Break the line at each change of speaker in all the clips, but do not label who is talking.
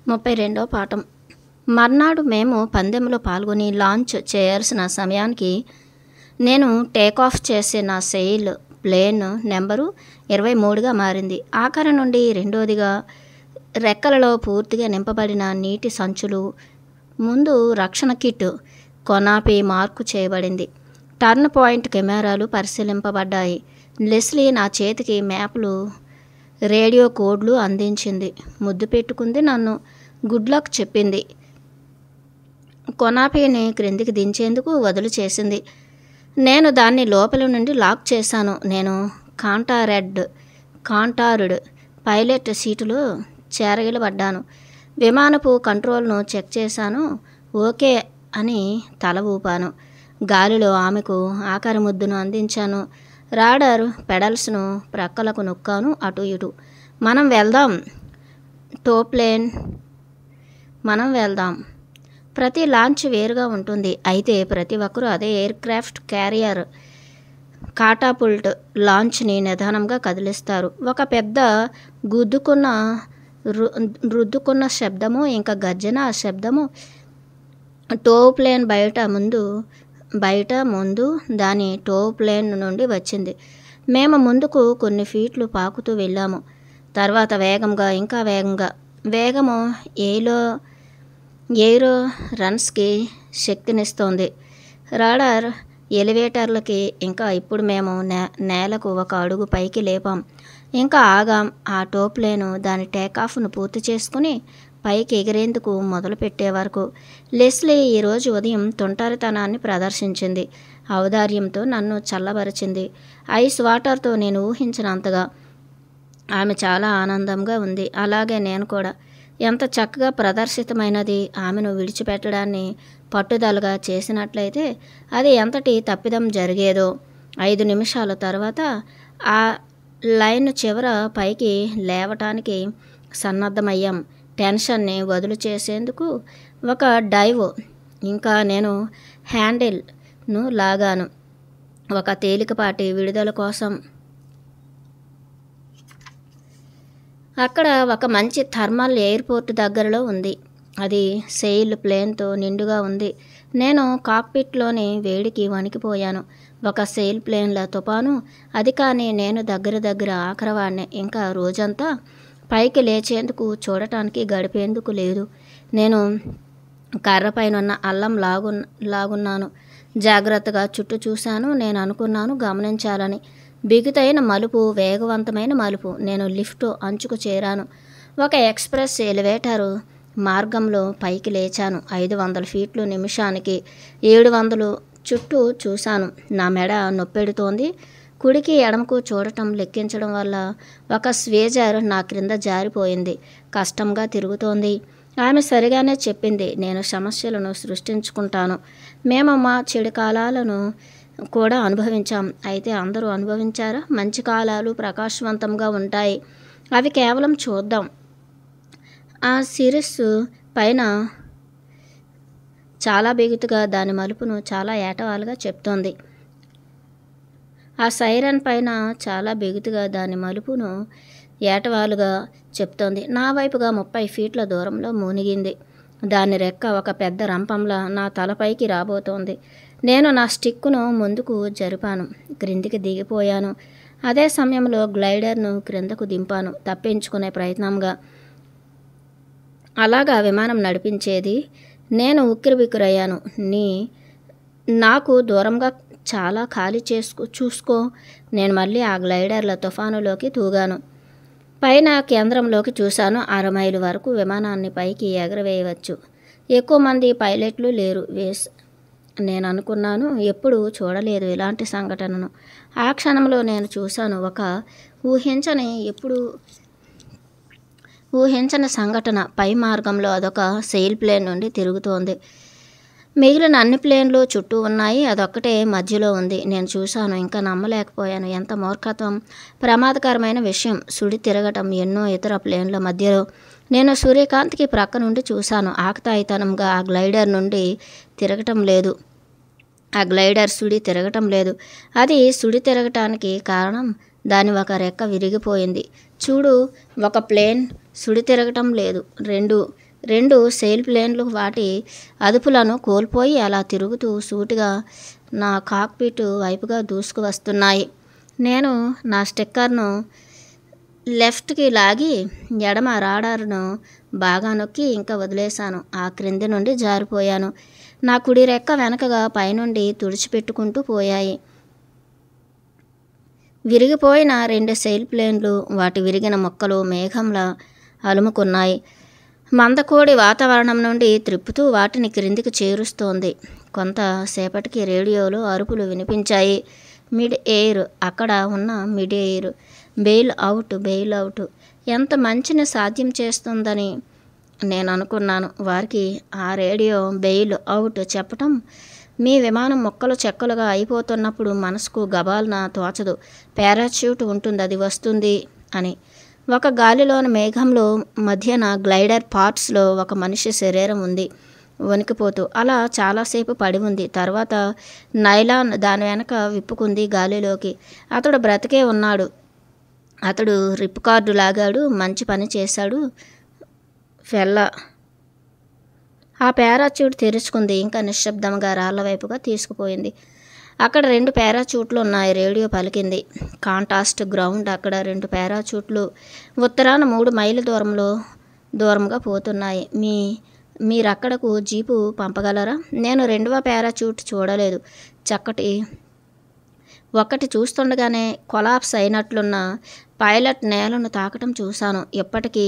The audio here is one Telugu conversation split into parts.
32వ పాఠం. మర్నాడు మేము పందెంలో పాల్గొని లాంచ్ చేయాల్సిన సమయానికి నేను టేకాఫ్ చేసే నా సెయిల్ ప్లేన్ నెంబరు 23గా మారింది. ఆఖరి నుండి రెండోదిగా రెక్కలలో పూర్తిగా నింపబడిన నీటి సంచులు, ముందు రక్షణ కిట్ కొనాపి మార్కు చేయబడింది. టర్న్ పాయింట్ కెమెరాలు పరిశీలింపబడ్డాయి. లెస్లీ నా చేతికి మ్యాప్లు, రేడియో కోడ్లు అందించింది. ముద్దు పెట్టుకుంది, నన్ను గుడ్ లక్ చెప్పింది. కొనాపీని క్రిందికి దించేందుకు వదులు చేసింది. నేను దాన్ని లోపల నుండి లాక్ చేశాను. నేను కాంటార్డ్ పైలట్ సీటులో చేరగిలబడ్డాను. విమానపు కంట్రోల్ను చెక్ చేశాను. ఓకే అని తల ఊపాను. గాలిలో ఆమెకు ఆఖరి ముద్దును అందించాను. రాడర్ పెడల్స్ను ప్రక్కలకు నొక్కాను. అటు ఇటు. మనం వెళ్దాం టోప్లేన్, మనం వెళ్దాం. ప్రతి లాంచ్ వేరుగా ఉంటుంది. అయితే ప్రతి ఒక్కరూ అదే ఎయిర్క్రాఫ్ట్ క్యారియర్ కాటాపుల్ట్ లాంచ్ని నిదానంగా కదిలిస్తారు. ఒక పెద్ద రుద్దుకున్న శబ్దము, ఇంకా గర్జన శబ్దము టోప్లేన్ బయట ముందు దాని టోప్లేన్ నుండి వచ్చింది. మేము ముందుకు కొన్ని ఫీట్లు పాకుతూ వెళ్ళాము. తర్వాత వేగంగా, ఇంకా వేగము ఎయిరో రన్స్కి శక్తినిస్తోంది. రాడార్ ఎలివేటర్లకి. ఇంకా ఇప్పుడు మేము నేలకు ఒక అడుగు పైకి లేపాం. ఇంకా ఆగాం. ఆ టోప్లేను దాని టేకాఫ్ను పూర్తి చేసుకుని పైకి ఎగిరేందుకు మొదలుపెట్టే వరకు. లెస్లీ ఈరోజు ఉదయం తుంటరితనాన్ని ప్రదర్శించింది. ఔదార్యంతో నన్ను చల్లబరిచింది. ఐస్ వాటర్తో నేను ఊహించినంతగా ఆమె చాలా ఆనందంగా ఉంది. అలాగే నేను కూడా. ఎంత చక్కగా ప్రదర్శితమైనది. ఆమెను విడిచిపెట్టడాన్ని పట్టుదలగా చేసినట్లయితే అది ఎంతటి తప్పిదం జరిగేదో. 5 నిమిషాల తర్వాత ఆ లైన్ చివర పైకి లేవటానికి సన్నద్ధమయ్యాం. టెన్షన్ని వదులు చేసేందుకు ఒక డైవ్. ఇంకా నేను హ్యాండిల్ను లాగాను. ఒక తేలికపాటి విడుదల కోసం. అక్కడ ఒక మంచి థర్మల్ ఎయిర్పోర్ట్ దగ్గరలో ఉంది. అది సెయిల్ ప్లేన్తో నిండుగా ఉంది. నేను కాక్పిట్లోని వేడికి వణికిపోయాను. ఒక సెయిల్ ప్లేన్ల తుపాను అది. కానీ నేను దగ్గర ఆఖరవాడిని. ఇంకా రోజంతా పైకి లేచేందుకు, చూడటానికి గడిపేందుకు లేదు. నేను కర్రపైనున్న అల్లం లాగున్నాను. జాగ్రత్తగా చుట్టూ చూశాను. నేను అనుకున్నాను గమనించాలని. బిగుతైన మలుపు, వేగవంతమైన మలుపు. నేను లిఫ్ట్ అంచుకు చేరాను. ఒక ఎక్స్ప్రెస్ ఎలివేటరు మార్గంలో పైకి లేచాను. 500 ఫీట్లు నిమిషానికి 700 చుట్టూ చూశాను. నా మెడ నొప్పెడుతోంది. కుడికి ఎడమకు చూడటం, లెక్కించడం వల్ల ఒక స్వేజర్ నా క్రింద జారిపోయింది. కష్టంగా తిరుగుతోంది. ఆమె సరిగానే చెప్పింది. నేను సమస్యలను సృష్టించుకుంటాను. మేము మా చెడు కాలాలను కూడా అనుభవించాం. అయితే అందరూ అనుభవించారా? మంచి కాలాలు ప్రకాశవంతంగా ఉంటాయి. అవి కేవలం చూద్దాం. ఆ సిరిస్ పైన చాలా బిగుతుగా దాని మలుపును చాలా ఏటవాలుగా చెప్తోంది. ఆ సైరన్ పైన చాలా బిగుతుగా దాని మలుపును ఏటవాలుగా చెప్తోంది. నా వైపుగా 30 ఫీట్ల దూరంలో మునిగింది. దాని రెక్క ఒక పెద్ద రంపంలా నా తలపైకి రాబోతోంది. నేను నా స్టిక్కును ముందుకు జరిపాను. క్రిందికి దిగిపోయాను. అదే సమయంలో గ్లైడర్ను క్రిందకు దింపాను, తప్పించుకునే ప్రయత్నంగా. అలాగా విమానం నడిపించేది. నేను ఉక్కిరిబిక్కిరయ్యాను. నాకు దూరంగా చాలా ఖాళీ చూసుకో. నేను మళ్ళీ ఆ గ్లైడర్ల తుఫానులోకి తూగాను. పైన కేంద్రంలోకి చూశాను. 6 మైలు వరకు విమానాన్ని పైకి ఎగరవేయవచ్చు. ఎక్కువ మంది పైలట్లు లేరు. నేను అనుకున్నాను. ఎప్పుడూ చూడలేదు ఇలాంటి సంఘటనను. ఆ క్షణంలో నేను చూశాను ఒక ఊహించని సంఘటన. పై మార్గంలో అదొక సెయిల్ ప్లేన్ నుండి తిరుగుతోంది. మిగిలిన అన్ని ప్లేన్లు చుట్టూ ఉన్నాయి. అదొక్కటే మధ్యలో ఉంది. నేను చూశాను. ఇంకా నమ్మలేకపోయాను. ఎంత మూర్ఖత్వం! ప్రమాదకరమైన విషయం. సుడి తిరగటం ఎన్నో ఇతర ప్లేన్ల మధ్యలో. నేను సూర్యకాంతికి ప్రక్క నుండి చూశాను. ఆకతాయితనంగా ఆ గ్లైడర్ నుండి తిరగటం లేదు. ఆ గ్లైడర్ సుడి తిరగటం లేదు. అది సుడి తిరగటానికి కారణం దాని ఒక రెక్క విరిగిపోయింది. చూడు, ఒక ప్లేన్ సుడి తిరగటం లేదు. 2 2 సెయిల్ ప్లేన్లు వాటి అదుపులను కోల్పోయి అలా తిరుగుతూ సూటిగా నా కాక్పిట్ వైపుగా దూసుకు వస్తున్నాయి. నేను నా స్టిక్కర్ను లెఫ్ట్కి లాగి ఎడమ రాడార్ను బాగా నొక్కి ఇంకా వదిలేశాను. ఆ క్రింది నుండి జారిపోయాను. నా కుడి రెక్క వెనకగా పైనుండి తుడిచిపెట్టుకుంటూ పోయాయి. విరిగిపోయిన 2 సెయిల్ ప్లేన్లు, వాటి విరిగిన ముక్కలు మేఘంలా అలుముకున్నాయి. మందకోడి వాతావరణం నుండి త్రిప్పుతూ వాటిని క్రిందికి చేరుస్తోంది. కొంతసేపటికి రేడియోలో అరుపులు వినిపించాయి. మిడ్ ఎయిర్, అక్కడ ఉన్న mid air, bail out, bail out. ఎంత మంచిని సాధ్యం చేస్తుందని నేను అనుకున్నాను. వారికి ఆ రేడియో బెయిల్ అవుట్ చెప్పటం, మీ విమానం ముక్కలు చెక్కలుగా అయిపోతున్నప్పుడు మనసుకు గబాల్న తోచదు. పారాచ్యూట్ ఉంటుంది, అది వస్తుంది అని. ఒక గాలిలోని మేఘంలో మధ్యన గ్లైడర్ పార్ట్స్లో ఒక మనిషి శరీరం ఉంది, వణికిపోతూ. అలా చాలాసేపు పడి ఉంది. తర్వాత నైలాన్ దాని వెనక విప్పుకుంది గాలిలోకి. అతడు బ్రతికే ఉన్నాడు. అతడు రిప్ కార్డు లాగాడు. మంచి పని చేశాడు ఫెల్లా. ఆ పారాచ్యూట్ తెరుచుకుంది. ఇంకా నిశ్శబ్దంగా రాళ్ల వైపుగా తీసుకుపోయింది. అక్కడ 2 పారాచ్యూట్లు ఉన్నాయి. రేడియో పలికింది. Contest ground. అక్కడ 2 పారాచ్యూట్లు ఉత్తరాన 3 మైళ్ళ దూరంగా పోతున్నాయి. మీరక్కడకు జీపు పంపగలరా? నేను 2వ పారాచ్యూట్ చూడలేదు. ఒక్కటి చూస్తుండగానే కొలాప్స్ అయినట్లున్న పైలట్ నేలను తాకటం చూశాను. ఇప్పటికీ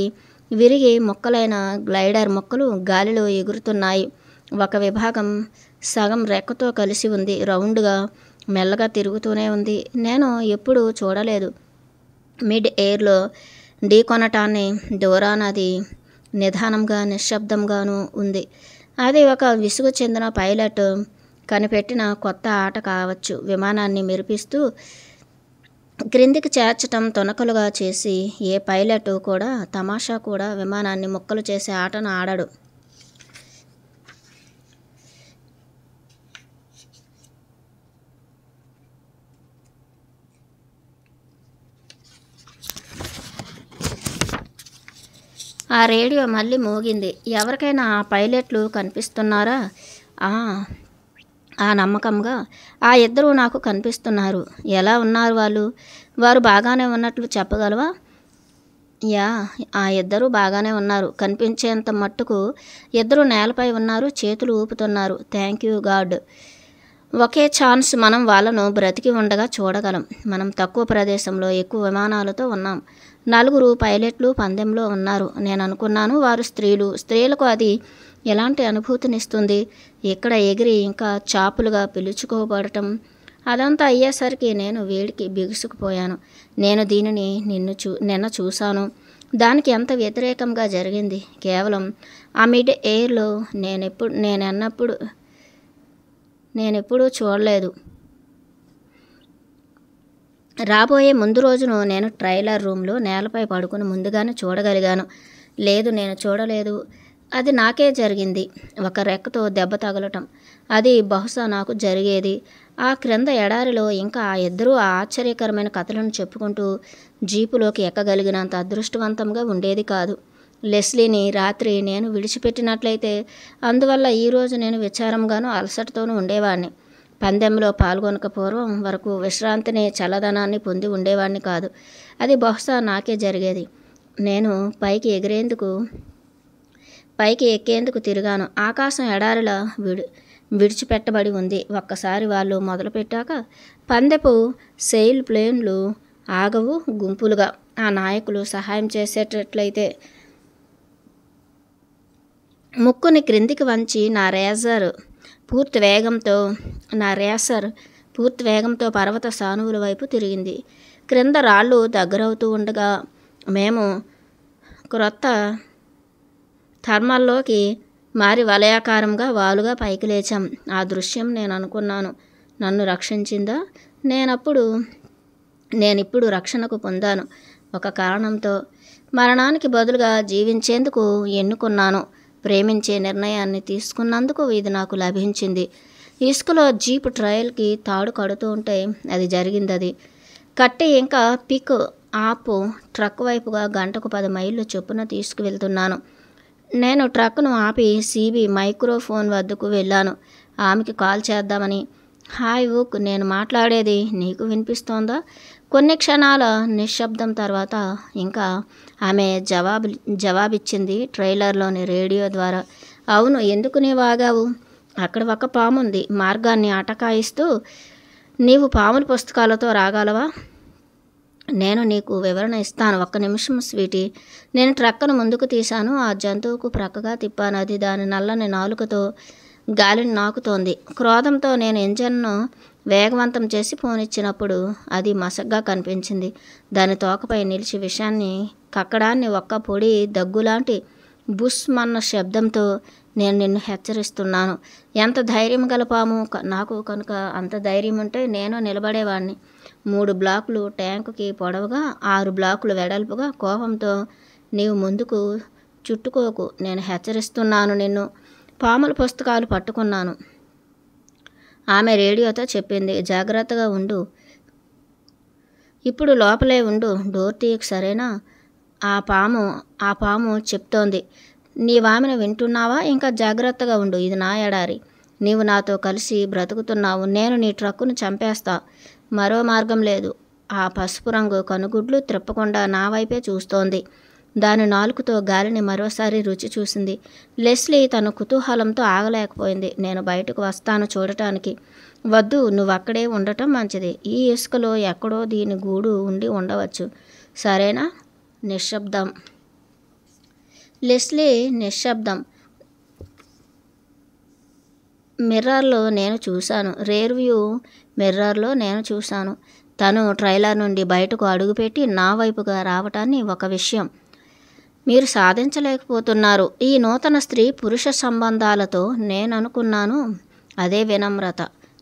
విరిగి ముక్కలైన గ్లైడర్ ముక్కలు గాలిలో ఎగురుతున్నాయి. ఒక విభాగం సగం రెక్కతో కలిసి ఉంది. రౌండ్గా మెల్లగా తిరుగుతూనే ఉంది. నేను ఎప్పుడూ చూడలేదు. మిడ్ ఎయిర్లో ఢీకొనటాన్ని. దూరాన అది నిదానంగా నిశ్శబ్దంగానూ ఉంది. అది ఒక విసుగు చెందిన పైలట్ కనిపెట్టిన కొత్త ఆట కావచ్చు. విమానాన్ని మెరిపిస్తూ క్రిందికి చేర్చటం తునకలుగా చేసి ఏ పైలట్ కూడా, తమాషా కూడా విమానాన్ని ముక్కలు చేసే ఆటను ఆడడు. ఆ రేడియో మళ్ళీ మోగింది. ఎవరికైనా ఆ పైలట్లు కనిపిస్తున్నారా? ఆ నమ్మకంగా. ఆ 2 నాకు కనిపిస్తున్నారు. ఎలా ఉన్నారు వాళ్ళు? వారు బాగానే ఉన్నట్లు చెప్పగలవా? ఆ 2 బాగానే ఉన్నారు. కనిపించేంత మట్టుకు 2 నేలపై ఉన్నారు. చేతులు ఊపుతున్నారు. Thank you God. ఒకే ఛాన్స్ మనం వాళ్ళను బ్రతికి ఉండగా చూడగలం. మనం తక్కువ ప్రదేశంలో ఎక్కువ విమానాలతో ఉన్నాం. 4 పైలట్లు పందెంలో ఉన్నారు. నేను అనుకున్నాను వారు స్త్రీలు. స్త్రీలకు అది ఎలాంటి అనుభూతినిస్తుంది? ఇక్కడ ఎగిరి ఇంకా చాపులుగా పిలుచుకోబడటం. అదంతా అయ్యేసరికి నేను వేడికి బిగుసుకుపోయాను. నేను దీనిని నిన్న చూశాను. దానికి ఎంత వ్యతిరేకంగా జరిగింది. కేవలం ఆ మిడ్ ఎయిర్లో నేనెప్పుడూ చూడలేదు. రాబోయే ముందు రోజును నేను ట్రైలర్ రూమ్లో నేలపై పడుకుని ముందుగానే చూడగలిగాను. లేదు, నేను చూడలేదు. అది నాకే జరిగింది. ఒక రెక్కతో దెబ్బ తగలటం. అది బహుశా నాకు జరిగేది. ఆ క్రింద ఎడారిలో ఇంకా ఆ 2 ఆ ఆశ్చర్యకరమైన కథలను చెప్పుకుంటూ జీపులోకి ఎక్కగలిగినంత అదృష్టవంతంగా ఉండేది కాదు. లెస్లీని రాత్రి నేను విడిచిపెట్టినట్లయితే అందువల్ల ఈరోజు నేను విచారంగానూ అలసటతోనూ ఉండేవాడిని. పందెంలో పాల్గొనక పూర్వం వరకు విశ్రాంతిని, చల్లదనాన్ని పొంది ఉండేవాడిని కాదు. అది బహుశా నాకే జరిగేది. నేను పైకి ఎక్కేందుకు తిరిగాను. ఆకాశం ఎడారిలా విడిచిపెట్టబడి ఉంది. ఒక్కసారి వాళ్ళు మొదలుపెట్టాక పందెపు సెయిల్ ప్లేన్లు ఆగవు. గుంపులుగా ఆ నాయకులు సహాయం చేసేటట్లయితే ముక్కుని క్రిందికి వంచి నా రేసర్ పూర్తి వేగంతో పర్వత సానువుల వైపు తిరిగింది. క్రింద రాళ్ళు దగ్గరవుతూ ఉండగా మేము క్రొత్త థర్మల్లోకి మారి వలయాకారంగా వాలుగా పైకి లేచాం. ఆ దృశ్యం నేను అనుకున్నాను, నన్ను రక్షించిందా? నేనిప్పుడు రక్షణకు పొందాను. ఒక కారణంతో. మరణానికి బదులుగా జీవించేందుకు ఎన్నుకున్నాను. ప్రేమించే నిర్ణయాన్ని తీసుకున్నందుకు ఇది నాకు లభించింది. ఇసుకలో జీప్ ట్రయల్కి తాడు కడుతూ ఉంటే అది జరిగింది. కట్టి ఇంకా పిక్ ఆప్ ట్రక్ వైపుగా గంటకు 10 మైళ్ళు చొప్పున తీసుకువెళ్తున్నాను. నేను ట్రక్ను ఆపి సీబీ మైక్రోఫోన్ వద్దకు వెళ్ళాను. ఆమెకి కాల్ చేద్దామని. హాయ్ వుక్, నేను మాట్లాడేది నీకు వినిపిస్తోందా? కొన్ని క్షణాల నిశ్శబ్దం తర్వాత ఇంకా ఆమె జవాబిచ్చింది ట్రైలర్లోని రేడియో ద్వారా. అవును, ఎందుకు నీవు ఆగావు? అక్కడ ఒక పాముంది మార్గాన్ని అటకాయిస్తూ. నీవు పాముల పుస్తకాలతో రాగలవా? నేను నీకు వివరణ ఇస్తాను, ఒక్క నిమిషం స్వీటీ. నేను ట్రక్కును ముందుకు తీశాను. ఆ జంతువుకు ప్రక్కగా తిప్పాను. అది దాని నల్లని నాలుకతో గాలిని నాకుతోంది. క్రోధంతో నేను ఇంజన్ను వేగవంతం చేసి పోనిచ్చినప్పుడు అది మసగ్గా కనిపించింది. దాని తోకపై నిలిచి విషయాన్ని కక్కడాన్ని ఒక్క పొడి దగ్గులాంటి బుస్ మన్న శబ్దంతో నేను నిన్ను హెచ్చరిస్తున్నాను. ఎంత ధైర్యం గల పాము! నాకు కనుక అంత ధైర్యం ఉంటే నేను నిలబడేవాడిని. 3 బ్లాకులు ట్యాంకుకి పొడవుగా, 6 బ్లాకులు వెడల్పుగా. కోపంతో నీవు ముందుకు చుట్టుకోకు, నేను హెచ్చరిస్తున్నాను నిన్ను. పాముల పుస్తకాలు పట్టుకున్నాను. ఆమె రేడియోతో చెప్పింది. జాగ్రత్తగా ఉండు, ఇప్పుడు లోపలే ఉండు, డోర్ తీయకు సరేనా? ఆ పాము చెప్తోంది. నీవామెను వింటున్నావా? ఇంకా జాగ్రత్తగా ఉండు, ఇది నా ఎడారి. నీవు నాతో కలిసి బ్రతుకుతున్నావు. నేను నీ ట్రక్కును చంపేస్తా. మరో మార్గం లేదు. ఆ పసుపు రంగు కనుగుడ్లు త్రిప్పకుండా నా వైపే చూస్తోంది. దాని నాలుకతో గాలిని మరోసారి రుచి చూసింది. లెస్లీ తన కుతూహలంతో ఆగలేకపోయింది. నేను బయటకు వస్తాను చూడటానికి. వద్దు, నువ్వక్కడే ఉండటం మంచిది. ఈ ఇసుకలో ఎక్కడో దీని గూడు ఉండి ఉండవచ్చు, సరేనా? నిశ్శబ్దం. లెస్లీ నిశ్శబ్దం. మిర్రర్లో నేను చూశాను, రేర్ వ్యూ మిర్రర్లో నేను చూశాను. తను ట్రైలర్ నుండి బయటకు అడుగుపెట్టి నా వైపుగా రావటాన్ని ఒక విషయం మీరు సాధించలేకపోతున్నారు. ఈ నూతన స్త్రీ పురుష సంబంధాలతో నేననుకున్నాను అదే వినమ్రత.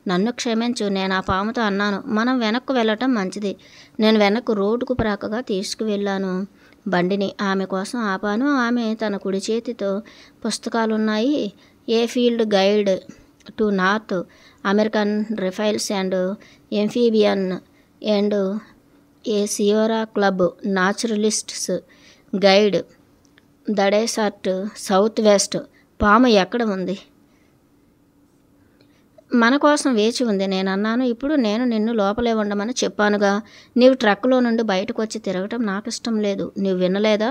నన్ను క్షమించు, నేను ఆ పాముతో అన్నాను. మనం వెనక్కు వెళ్ళటం మంచిది. నేను వెనక్కు రోడ్డుకు ప్రక్కగా తీసుకువెళ్ళాను బండిని. ఆమె కోసం ఆపాను. ఆమె తన కుడి చేతితో పుస్తకాలున్నాయి. A field guide to North American reptiles and amphibian and a Sierra Club naturalist's guide the desert south west. పాము ఎక్కడ ఉంది? మన కోసం వేచి ఉంది, నేను అన్నాను. ఇప్పుడు నేను నిన్ను లోపలే ఉండమని చెప్పానుగా. నీవు ట్రక్కులో నుండి బయటకు వచ్చి తిరగటం నాకు ఇష్టం లేదు. నీవు వినలేదా?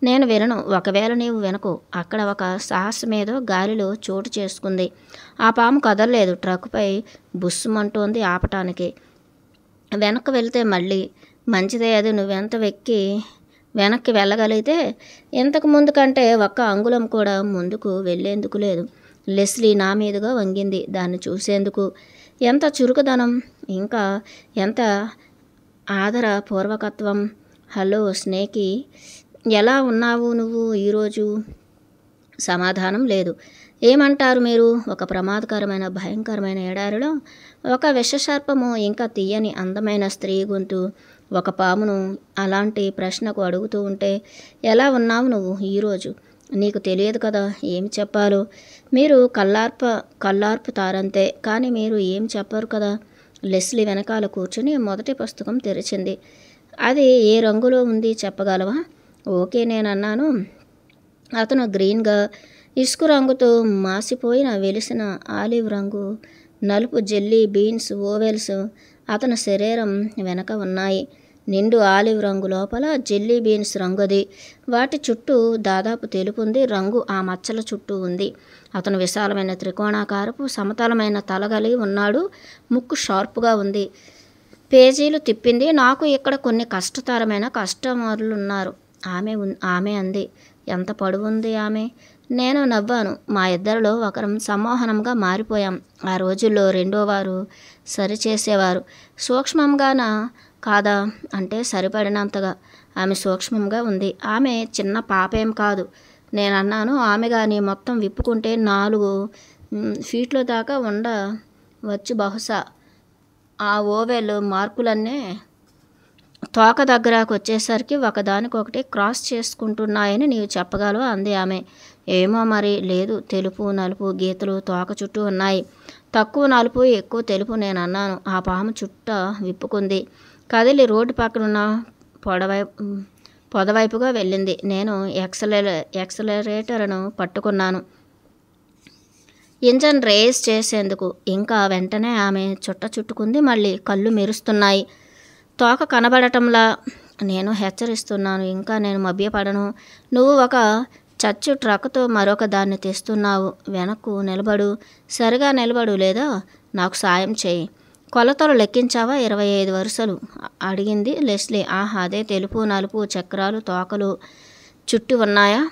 నేను వినను. ఒకవేళ నీవు వినకు. అక్కడ ఒక సాహసమేదో గాలిలో చోటు చేసుకుంది. ఆ పాము కదలలేదు. ట్రక్కుపై బుస్సుమంటోంది ఆపటానికి. వెనక్కి వెళ్తే మళ్ళీ మంచిదే. అది నువ్వెంత వెనక్కి వెళ్ళగలిగితే ఇంతకు ముందు కంటే ఒక్క అంగుళం కూడా ముందుకు వెళ్ళేందుకు లేదు. లెస్లీ నా మీదుగా వంగింది దాన్ని చూసేందుకు. ఎంత చురుకుదనం, ఇంకా ఎంత ఆదరపూర్వకత్వం. హలో స్నేకీ, ఎలా ఉన్నావు నువ్వు ఈరోజు? సమాధానం లేదు. ఏమంటారు మీరు? ఒక ప్రమాదకరమైన భయంకరమైన ఎడారిలో ఒక విషసర్పము, ఇంకా తీయని అందమైన స్త్రీ గొంతు ఒక పామును అలాంటి ప్రశ్నకు అడుగుతూ ఉంటే ఎలా ఉన్నావు నువ్వు ఈరోజు? నీకు తెలియదు కదా ఏమి చెప్పాలో. మీరు కళ్ళార్పుతారంతే, కానీ మీరు ఏం చెప్పరు కదా. లెస్లీ వెనకాల కూర్చుని మొదటి పుస్తకం తెరిచింది. అది ఏ రంగులో ఉంది చెప్పగలవా? ఓకే, నేను అన్నాను. అతను గ్రీన్గా, ఇసుక రంగుతో మాసిపోయిన వెలిసిన ఆలివ్ రంగు, నలుపు జెల్లీ బీన్స్ ఓవెల్స్ అతని శరీరం వెనక ఉన్నాయి. నిండు ఆలివ్ రంగు లోపల జెల్లీ బీన్స్ రంగుది. వాటి చుట్టూ దాదాపు తెలుపుంది రంగు ఆ మచ్చల చుట్టూ ఉంది. అతను విశాలమైన త్రికోణాకారపు సమతలమైన తల కలిగి ఉన్నాడు. ముక్కు షార్ప్గా ఉంది. పేజీలు తిప్పింది. నాకు ఇక్కడ కొన్ని కష్టతరమైన కస్టమర్లున్నారు ఆమె అంది. ఎంత పొడవుంది ఆమె? నేను నవ్వాను. మా ఇద్దరిలో ఒకరం సమ్మోహనంగా మారిపోయాం. ఆ రోజుల్లో రెండోవారు సరిచేసేవారు. సూక్ష్మంగానా కాదా అంటే సరిపడినంతగా. ఆమె సూక్ష్మంగా ఉంది. ఆమె చిన్న పాపేం కాదు, నేను అన్నాను. ఆమె కానీ మొత్తం విప్పుకుంటే 4 ఫీట్ల దాకా ఉండవచ్చు బహుశా. ఆ ఓవెల్ మార్కులన్నీ తోక దగ్గరకు వచ్చేసరికి ఒకదానికొకటి క్రాస్ చేసుకుంటున్నాయని నీవు చెప్పగలవా అంది ఆమె. ఏమో మరి, లేదు. తెలుపు నలుపు గీతలు తోక చుట్టూ ఉన్నాయి. తక్కువ నలుపు ఎక్కువ తెలుపు, నేను అన్నాను. ఆ పాము చుట్ట విప్పుకుంది. కదిలి రోడ్డు పక్కనున్న పొదవైపుగా వెళ్ళింది. నేను ఎక్సలరేటర్ను పట్టుకున్నాను ఇంజన్ రేస్ చేసేందుకు. ఇంకా వెంటనే ఆమె చుట్టుకుంది. మళ్ళీ కళ్ళు మెరుస్తున్నాయి. తోక కనబడటంలా. నేను హెచ్చరిస్తున్నాను, ఇంకా నేను మభ్యపడను. నువ్వు ఒక చచ్చు ట్రక్తో మరొక దాన్ని తెస్తున్నావు. వెనక్కు నిలబడు, సరిగా నిలబడు, లేదా నాకు సాయం చేయి. కొలతలు లెక్కించావా? 25 వరుసలు అడిగింది లెస్లీ. అదే తెలుపు నలుపు చక్రాలు తోకలు చుట్టూ ఉన్నాయా?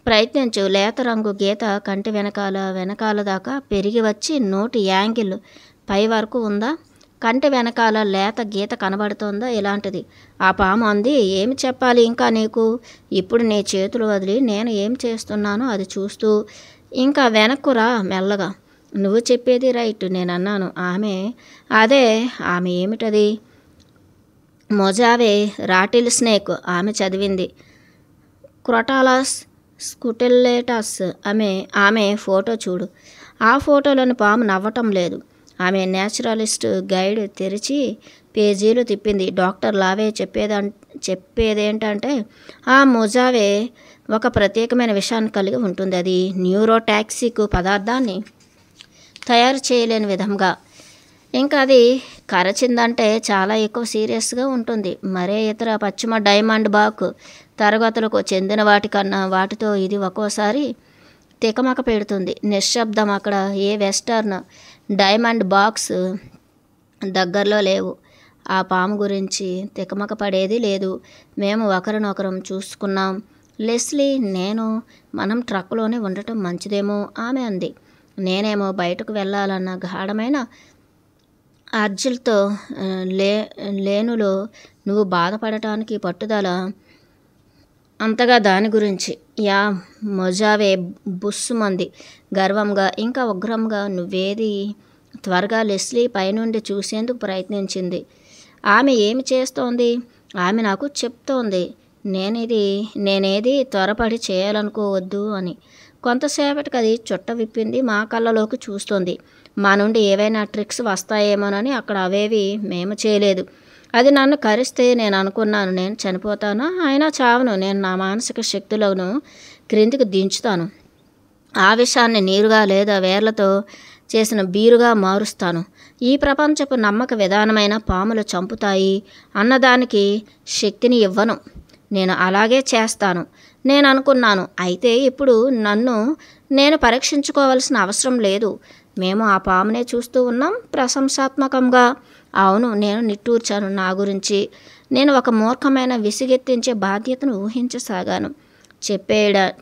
ప్రయత్నించు. లేత రంగు గీత కంటి వెనకాల దాకా పెరిగి వచ్చి నోటి యాంగిల్ పై వరకు ఉందా? కంటి వెనకాల లేత గీత కనబడుతోందా? ఇలాంటిది. ఆ పాము అంది. ఏమి చెప్పాలి ఇంకా నీకు? ఇప్పుడు నీ చేతులు వదిలి నేను ఏం చేస్తున్నానో అది చూస్తూ ఇంకా వెనక్కురా మెల్లగా. నువ్వు చెప్పేది రైట్, నేను అన్నాను. ఆమె ఏమిటది? Mojave rattle snake. ఆమె చదివింది. క్రోటాలస్ స్కుటెల్లేటస్. ఆమె ఫోటో చూడు. ఆ ఫోటోలోని పాము నవ్వటం లేదు. ఆమె న్యాచురలిస్ట్ గైడ్ తెరిచి పేజీలు తిప్పింది. డాక్టర్ లావే చెప్పేదేంటంటే ఆ మొజావే ఒక ప్రత్యేకమైన విషయాన్ని కలిగి ఉంటుంది. అది న్యూరోటాక్సిక్ పదార్థాన్ని తయారు చేయలేని విధంగా. ఇంకా అది కరచిందంటే చాలా ఎక్కువ సీరియస్గా ఉంటుంది. మరే ఇతర పశ్చిమ డైమండ్ బాక్ తరగతులకు చెందిన వాటితో ఇది ఒక్కోసారి తికమక పెడుతుంది. నిశ్శబ్దం. అక్కడ ఏ వెస్టర్న్ డైమండ్ బాక్స్ దగ్గరలో లేవు. ఆ పాము గురించి తికమక పడేది లేదు. మేము ఒకరినొకరం చూసుకున్నాం. లెస్లీ, మనం ట్రక్కులోనే ఉండటం మంచిదేమో ఆమె అంది. నేనేమో బయటకు వెళ్ళాలన్న గాఢమైన అర్జిల్తో లేనులో నువ్వు బాధపడటానికి పట్టుదల అంతగా దాని గురించి. యా మొజావే బుస్సుమంది గర్వంగా, ఇంకా ఉగ్రంగా. నువ్వేది? త్వరగా లెస్లీ పైనుండి చూసేందుకు ప్రయత్నించింది. ఆమె ఏమి చేస్తోంది? ఆమె నాకు చెప్తోంది నేనేది త్వరపడి చేయాలనుకోవద్దు అని. కొంతసేపటికి అది చుట్ట విప్పింది. మా కళ్ళలోకి చూస్తోంది. మా నుండి ఏవైనా ట్రిక్స్ వస్తాయేమోనని. అక్కడ అవేవి మేము చేయలేదు. అది నన్ను కరిస్తే నేను అనుకున్నాను నేను చనిపోతాను. అయినా చావను. నేను నా మానసిక శక్తులను క్రిందికి దించుతాను. ఆవేశాన్ని నీరుగా లేదా వేర్లతో చేసిన బీరుగా మారుస్తాను. ఈ ప్రపంచపు నమ్మక విధానమైన పాములు చంపుతాయి అన్నదానికి శక్తిని ఇవ్వను. నేను అలాగే చేస్తాను. నేను అనుకున్నాను. అయితే ఇప్పుడు నేను పరీక్షించుకోవాల్సిన అవసరం లేదు. మేము ఆ పామునే చూస్తూ ఉన్నాం ప్రశంసాత్మకంగా. అవును, నేను నిట్టూర్చాను. నా గురించి నేను ఒక మూర్ఖమైన విసిగెత్తించే బాధ్యతను ఊహించసాగాను.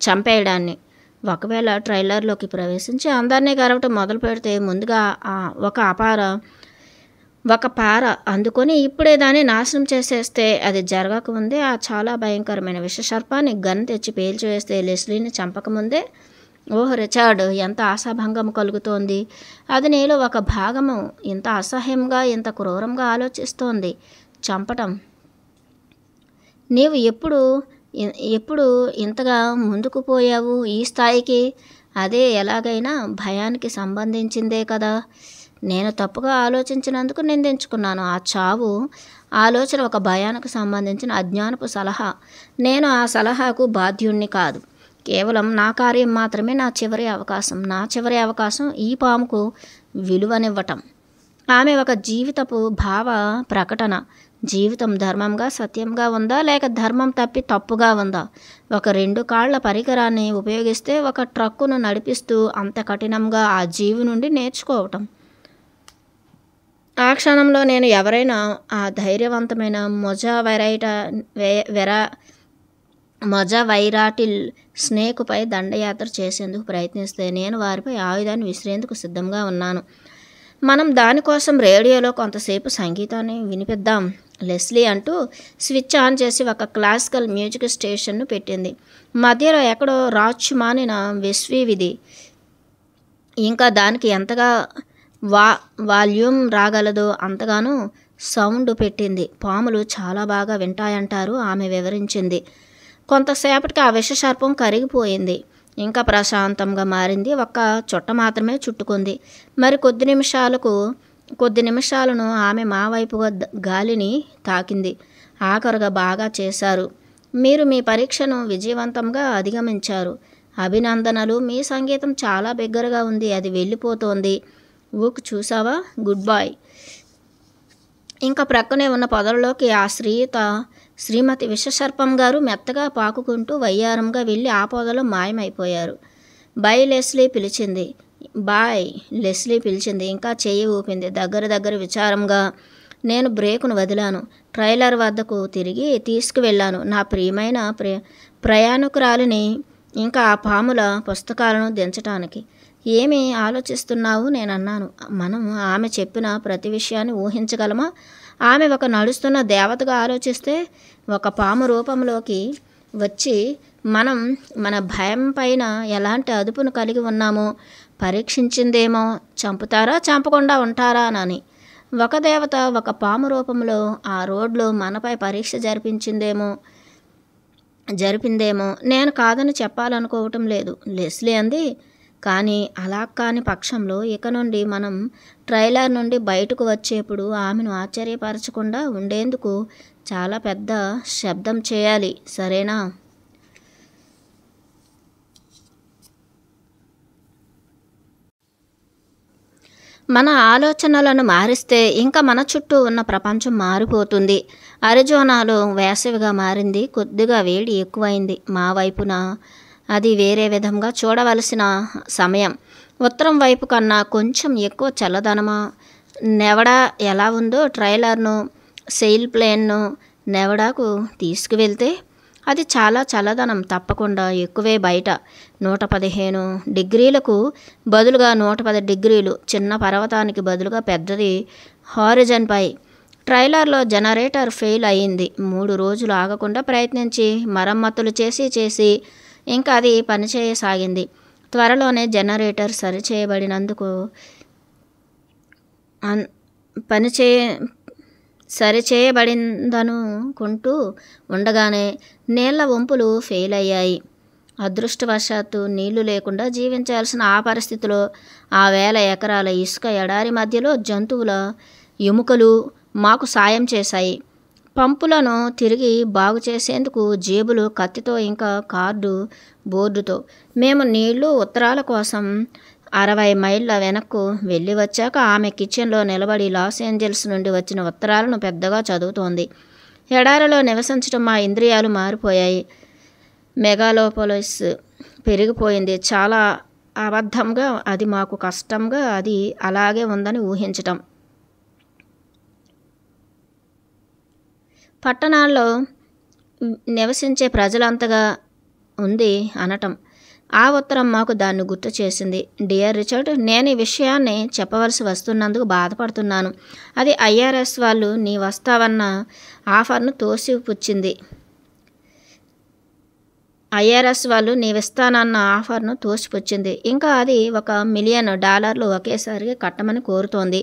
చంపేయడాన్ని. ఒకవేళ ట్రైలర్లోకి ప్రవేశించి అందరినీ గరవటం మొదలు పెడితే ముందుగా ఒక పార అందుకొని ఇప్పుడే దాన్ని నాశనం చేసేస్తే, అది జరగకముందే ఆ చాలా భయంకరమైన విషసర్పాన్ని గన్ తెచ్చి పేల్చివేస్తే, లెస్లీని చంపకముందే. ఓహ్ రిచార్డ్, ఎంత ఆశాభంగం కలుగుతోంది. అది నీలో ఒక భాగము ఇంత అసహ్యంగా, ఇంత క్రూరంగా ఆలోచిస్తోంది. చంపటం. నీవు ఎప్పుడు ఇంతగా ముందుకు పోయావు ఈ స్థాయికి? అదే ఎలాగైనా భయానికి సంబంధించిందే కదా. నేను తప్పుగా ఆలోచించినందుకు నిందించుకున్నాను. ఆ చావు ఆలోచన ఒక భయానికి సంబంధించిన అజ్ఞానపు సలహా. నేను ఆ సలహాకు బాధ్యుణ్ణి కాదు. కేవలం నా కార్యం మాత్రమే నా చివరి అవకాశం ఈ పాముకు విలువనివ్వటం. ఆమె ఒక జీవితపు భావ ప్రకటన. జీవితం ధర్మంగా సత్యంగా ఉందా, లేక ధర్మం తప్పి తప్పుగా ఉందా? ఒక 2 కాళ్ల పరికరాన్ని ఉపయోగిస్తే ఒక ట్రక్కును నడిపిస్తూ అంత కఠినంగా ఆ జీవి నుండి నేర్చుకోవటం. ఆ క్షణంలో నేను ఎవరైనా ఆ ధైర్యవంతమైన మొజావైరాటిల్ స్నేకుపై దండయాత్ర చేసేందుకు ప్రయత్నిస్తే నేను వారిపై ఆయుధాన్ని విసిరేందుకు సిద్ధంగా ఉన్నాను. మనం దానికోసం రేడియోలో కొంతసేపు సంగీతాన్ని వినిపిద్దాం లెస్లీ అంటూ స్విచ్ ఆన్ చేసి ఒక క్లాసికల్ మ్యూజిక్ స్టేషన్ను పెట్టింది. మధ్యలో ఎక్కడో రాచుమానిన విశ్వవిధి. ఇంకా దానికి ఎంతగా వాల్యూమ్ రాగలదో అంతగానూ సౌండ్ పెట్టింది. పాములు చాలా బాగా వింటాయంటారు ఆమె వివరించింది. కొంతసేపటికి ఆ విషసర్పం కరిగిపోయింది. ఇంకా ప్రశాంతంగా మారింది. ఒక్క చుట్ట మాత్రమే చుట్టుకుంది. మరి కొద్ది నిమిషాలను ఆమె మా వైపుగా గాలిని తాకింది. ఆఖరుగా బాగా చేశారు. మీరు మీ పరీక్షను విజయవంతంగా అధిగమించారు. అభినందనలు. మీ సంగీతం చాలా బిగ్గరగా ఉంది. అది వెళ్ళిపోతోంది. ఊక్ చూసావా? Good boy. ఇంకా ప్రక్కనే ఉన్న పొదల్లోకి ఆ శ్రీమతి విషసర్పం గారు మెత్తగా పాకుకుంటూ వయ్యారంగా వెళ్ళి ఆ పొదలో మాయమైపోయారు. బాయ్ లెస్లీ పిలిచింది. బాయ్ లెస్లీ పిలిచింది. ఇంకా చెయ్యి ఊపింది. దగ్గర విచారంగా. నేను బ్రేకును వదిలాను. ట్రైలర్ వద్దకు తిరిగి తీసుకువెళ్ళాను నా ప్రియమైన ప్రయాణికురాలిని ఇంకా ఆ పాముల పుస్తకాలను దించటానికి. ఏమి ఆలోచిస్తున్నావు? నేనన్నాను. మనం ఆమె చెప్పిన ప్రతి విషయాన్ని ఊహించగలమా? ఆమె ఒక నడుస్తున్న దేవతగా ఆలోచిస్తే ఒక పాము రూపంలోకి వచ్చి మనం మన భయం పైన ఎలాంటి అదుపును కలిగి ఉన్నామో పరీక్షించిందేమో. చంపుతారా, చంపకుండా ఉంటారా అని. ఒక దేవత ఒక పాము రూపంలో ఆ రోడ్లో మనపై పరీక్ష జరిపిందేమో. నేను కాదని చెప్పాలనుకోవటం లేదు, లెస్లీ అంది. కానీ అలా కాని పక్షంలో ఇక నుండి మనం ట్రైలర్ నుండి బయటకు వచ్చేప్పుడు ఆమెను ఆశ్చర్యపరచకుండా ఉండేందుకు చాలా పెద్ద శబ్దం చేయాలి, సరేనా? మన ఆలోచనలను మారిస్తే ఇంకా మన చుట్టూ ఉన్న ప్రపంచం మారిపోతుంది. అరిజోనాలో వేసవిగా మారింది. కొద్దిగా వేడి ఎక్కువైంది. మా వైపున అది వేరే విధంగా చూడవలసిన సమయం. ఉత్తరం వైపు కన్నా కొంచెం ఎక్కువ చల్లదనమా. నెవడా ఎలా ఉందో ట్రైలర్ను, సెయిల్ ప్లేన్ను నెవడాకు తీసుకువెళ్తే అది చాలా చల్లదనం తప్పకుండా ఎక్కువే. బయట 115 డిగ్రీలకు బదులుగా 110 డిగ్రీలు. చిన్న పర్వతానికి బదులుగా పెద్దది హారిజన్పై. ట్రైలర్లో జనరేటర్ ఫెయిల్ అయ్యింది. 3 రోజులు ఆగకుండా ప్రయత్నించి మరమ్మతులు చేసి ఇంకా అది పనిచేయసాగింది. త్వరలోనే జనరేటర్ సరిచేయబడిందనుకుంటూ ఉండగానే నీళ్ల వంపులు ఫెయిల్ అయ్యాయి. అదృష్టవశాత్తు నీళ్లు లేకుండా జీవించాల్సిన ఆ పరిస్థితిలో ఆ 1000 ఎకరాల ఇసుక ఎడారి మధ్యలో జంతువుల ఎముకలు మాకు సాయం చేశాయి. పంపులను తిరిగి బాగు చేసేందుకు జేబులు కత్తితో ఇంకా బోర్డుతో. మేము నీళ్లు ఉత్తరాల కోసం 60 మైళ్ళ వెనక్కు వెళ్ళి వచ్చాక ఆమె కిచెన్లో నిలబడి లాస్ ఏంజల్స్ నుండి వచ్చిన ఉత్తరాలను పెద్దగా చదువుతోంది. ఎడారిలో నివసించడం మా ఇంద్రియాలు మారిపోయాయి. మెగాలోపోలిస్ పెరిగిపోయింది. చాలా అబద్ధంగా అది మాకు కష్టంగా అది అలాగే ఉందని ఊహించటం. పట్టణాల్లో నివసించే ప్రజలంతగా ఉంది అనటం. ఆ ఉత్తరం మాకు దాన్ని గుర్తు చేసింది. డియర్ రిచర్డ్, నేను ఈ విషయాన్ని చెప్పవలసి వస్తున్నందుకు బాధపడుతున్నాను. అది IRS వాళ్ళు నీ వస్తావన్న ఆఫర్ను తోసిపుచ్చింది. IRS వాళ్ళు నీవిస్తానన్న ఆఫర్ను తోసిపుచ్చింది. ఇంకా అది $1 మిలియన్ ఒకేసారి కట్టమని కోరుతోంది.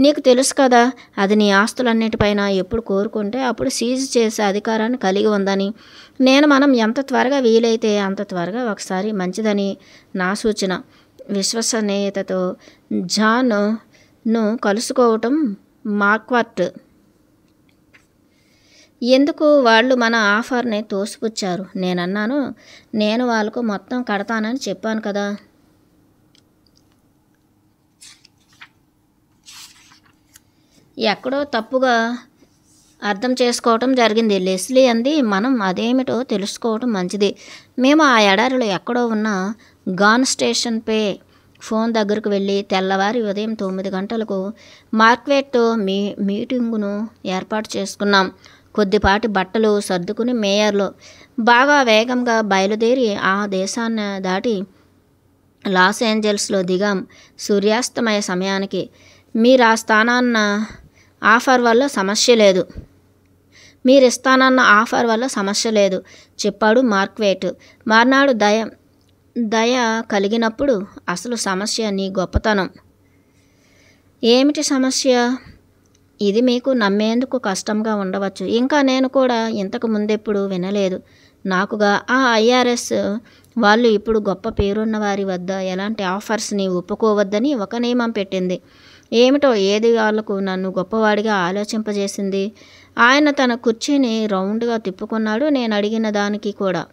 నీకు తెలుసు కదా, అది నీ ఆస్తులన్నిటిపైన ఎప్పుడు కోరుకుంటే అప్పుడు సీజ్ చేసే అధికారాన్ని కలిగి ఉందని. మనం ఎంత త్వరగా వీలైతే అంత త్వరగా ఒకసారి మంచిదని నా సూచన. విశ్వసనీయతతో జాన్ను కలుసుకోవటం. మార్క్వర్ట్. ఎందుకు వాళ్ళు మన ఆఫర్ని తోసిపుచ్చారు? నేనన్నాను. నేను వాళ్ళకు మొత్తం కడతానని చెప్పాను కదా. ఎక్కడో తప్పుగా అర్థం చేసుకోవటం జరిగింది, లెస్లీ అంది. మనం అదేమిటో తెలుసుకోవటం మంచిది. మేము ఆ ఎడారిలో ఎక్కడో ఉన్న గాన్ స్టేషన్ ఫోన్ దగ్గరకు వెళ్ళి తెల్లవారి ఉదయం 9 గంటలకు మార్క్వెట్తో మీటింగును ఏర్పాటు చేసుకున్నాం. కొద్దిపాటి బట్టలు సర్దుకుని మేయర్లో బాగా వేగంగా బయలుదేరి ఆ దేశాన్ని దాటి లాస్ ఏంజల్స్లో దిగాం. సూర్యాస్తమయ సమయానికి. మీరు ఆ స్థానాన్న ఆఫర్ వల్ల సమస్య లేదు చెప్పాడు మార్క్వెట్. మర్నాడు దయ కలిగినప్పుడు అసలు సమస్య నీ గొప్పతనం. ఏమిటి సమస్య? ఇది మీకు నమ్మేందుకు కష్టంగా ఉండవచ్చు. ఇంకా నేను కూడా ఇంతకు ముందెప్పుడు వినలేదు. నాకుగా ఆ IRS వాళ్ళు ఇప్పుడు గొప్ప పేరున్న వారి వద్ద ఎలాంటి ఆఫర్స్ని ఒప్పుకోవద్దని ఒక నియమం పెట్టింది. ఏమిటో? ఏది వాళ్లకు నన్ను గొప్పవాడిగా ఆలోచింపజేసింది? ఆయన తన కుర్చీని రౌండ్గా తిప్పుకున్నాడు. నేను అడిగిన దానికి కూడా.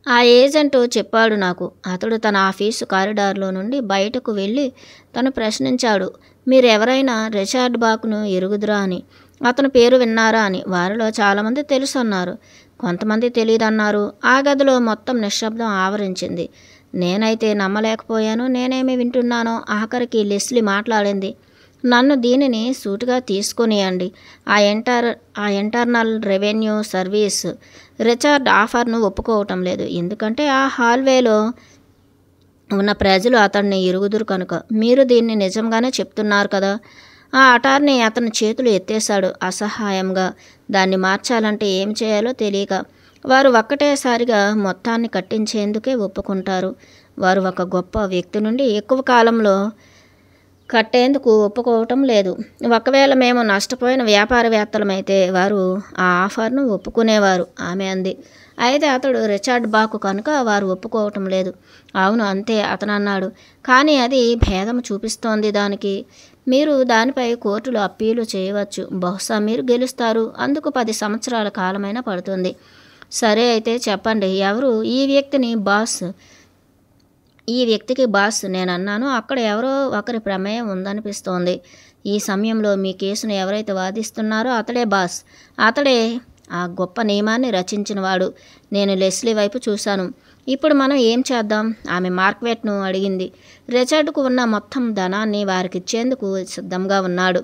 ఆ ఏజెంట్ చెప్పాడు నాకు. అతడు తన ఆఫీసు కారిడార్లో నుండి బయటకు వెళ్ళి తను ప్రశ్నించాడు, మీరు ఎవరైనా రిచర్డ్ బాక్ను ఎరుగుదురా అని, అతని పేరు విన్నారా అని. వారిలో చాలామంది తెలుసు అన్నారు, కొంతమంది తెలియదన్నారు. ఆ గదిలో మొత్తం నిశ్శబ్దం ఆవరించింది. నేనైతే నమ్మలేకపోయాను. నేనేమి వింటున్నానో. ఆఖరికి లెస్లీ మాట్లాడింది. నన్ను దీనిని సూటిగా తీసుకొనియండి. ఆ ఇంటర్నల్ రెవెన్యూ సర్వీస్ రిచర్డ్ ఆఫర్ను ఒప్పుకోవటం లేదు. ఎందుకంటే ఆ హాల్వేలో ఉన్న ప్రజలు అతన్ని ఎరుగుదురు కనుక. మీరు దీన్ని నిజంగానే చెప్తున్నారు కదా? ఆ అటార్నీ అతని చేతులు ఎత్తేశాడు అసహాయంగా. దాన్ని మార్చాలంటే ఏం చేయాలో తెలియక. వారు ఒక్కటేసారిగా మొత్తాన్ని కట్టించేందుకే ఒప్పుకుంటారు. వారు ఒక గొప్ప వ్యక్తి నుండి ఎక్కువ కాలంలో కట్టేందుకు ఒప్పుకోవటం లేదు. ఒకవేళ మేము నష్టపోయిన వ్యాపారవేత్తలమైతే వారు ఆ ఆఫర్ను ఒప్పుకునేవారు, ఆమె అంది. అయితే అతడు రిచర్డ్ బాక్ కనుక వారు ఒప్పుకోవటం లేదు. అవును, అంతే అతను అన్నాడు. కానీ అది భేదం చూపిస్తోంది దానికి. మీరు దానిపై కోర్టులో అప్పీలు చేయవచ్చు. బహుశా మీరు గెలుస్తారు. అందుకు 10 సంవత్సరాల కాలమైనా పడుతుంది. సరే, అయితే చెప్పండి, ఎవరు ఈ వ్యక్తికి బాస్? నేను అన్నాను. అక్కడ ఎవరో ఒకరి ప్రమేయం ఉందనిపిస్తోంది. ఈ సమయంలో మీ కేసును ఎవరైతే వాదిస్తున్నారో అతడే బాస్. అతడే ఆ గొప్ప నియమాన్ని రచించినవాడు. నేను లెస్లీ వైపు చూశాను. ఇప్పుడు మనం ఏం చేద్దాం? ఆమె మార్క్వెట్ను అడిగింది. రిచర్డ్కు ఉన్న మొత్తం ధనాన్ని వారికిచ్చేందుకు సిద్ధంగా ఉన్నాడు.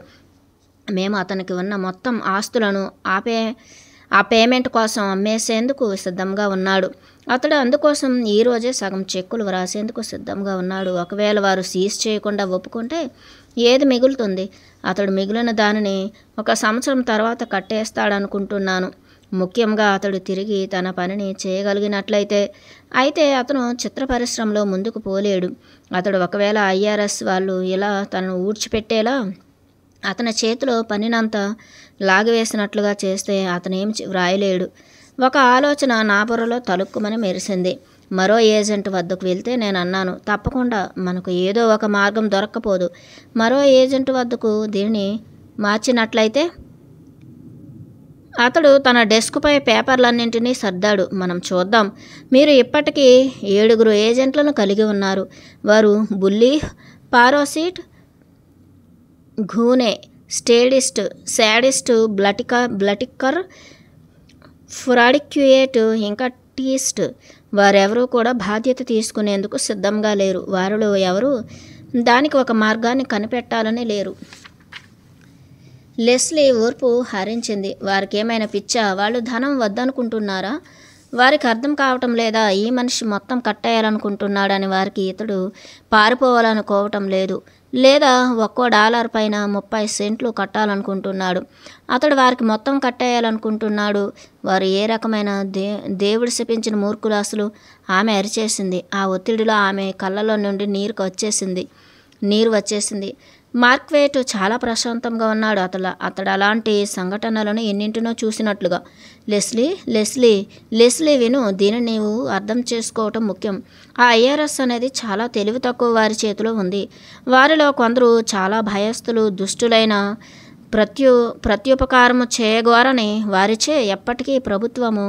మేము అతనికి ఉన్న మొత్తం ఆస్తులను ఆ పేమెంట్ కోసం అమ్మేసేందుకు సిద్ధంగా ఉన్నాడు. అతడు అందుకోసం ఈరోజే సగం చెక్కులు వ్రాసేందుకు సిద్ధంగా ఉన్నాడు. ఒకవేళ వారు సీజ్ చేయకుండా ఒప్పుకుంటే ఏది మిగులుతుంది? అతడు మిగిలిన దానిని 1 సంవత్సరం తర్వాత కట్టేస్తాడనుకుంటున్నాను. ముఖ్యంగా అతడు తిరిగి తన పనిని చేయగలిగినట్లయితే. అయితే అతను చిత్ర పరిశ్రమలో ముందుకు పోలేడు. అతడు ఒకవేళ IRS వాళ్ళు ఇలా తనను ఊడ్చిపెట్టేలా అతని చేతిలో పనినంతా లాగివేసినట్లుగా చేస్తే అతనేం వ్రాయలేడు. ఒక ఆలోచన నా బుర్రలో తలుక్కుమని మెరిసింది. మరో ఏజెంట్ వద్దకు వెళ్తే నేను అన్నాను, తప్పకుండా మనకు ఏదో ఒక మార్గం దొరక్కపోదు. మరో ఏజెంట్ వద్దకు దీనిని మార్చినట్లయితే? అతడు తన డెస్క్పై పేపర్లన్నింటినీ సర్దాడు. మనం చూద్దాం. మీరు ఇప్పటికీ 7 ఏజెంట్లను కలిగి ఉన్నారు. వారు బుల్లీ, పారోసిట్, ఘూనే, స్టేడిస్ట్, శాడిస్ట్, బ్లటిక్కర్, ఫ్రాడిక్యుయేట్, ఇంకా టీస్ట్. వారెవరూ కూడా బాధ్యత తీసుకునేందుకు సిద్ధంగా లేరు. వారిలో ఎవరు దానికి ఒక మార్గాన్ని కనిపెట్టాలని లేరు. లెస్లీ ఓర్పు హరించింది. వారికేమైనా పిచ్చా? వాళ్ళు ధనం వద్దనుకుంటున్నారా? వారికి అర్థం కావటం లేదా? ఈ మనిషి మొత్తం కట్టేయాలనుకుంటున్నాడని వారికి ఇతడు పారిపోవాలనుకోవటం లేదు. లేదా $1 పైన 30 సెంట్లు కట్టాలనుకుంటున్నాడు. అతడు వారికి మొత్తం కట్టేయాలనుకుంటున్నాడు. వారు ఏ రకమైన దేవుడు శపించిన మూర్ఖులు అసలు? ఆమె అరిచేసింది. ఆ ఒత్తిడిలో ఆమె కళ్ళలో నుండి నీరు వచ్చేసింది. మార్క్వెట్ చాలా ప్రశాంతంగా ఉన్నాడు. అతడు అలాంటి సంఘటనలను ఎన్నింటినో చూసినట్లుగా. లెస్లీ విను, దీన్ని నీవు అర్థం చేసుకోవటం ముఖ్యం. ఆ IRS అనేది చాలా తెలివి తక్కువ వారి చేతిలో ఉంది. వారిలో కొందరు చాలా భయస్థులు, దుష్టులైన, ప్రత్యుపకారము చేయగోరని వారిచే ఎప్పటికీ ప్రభుత్వము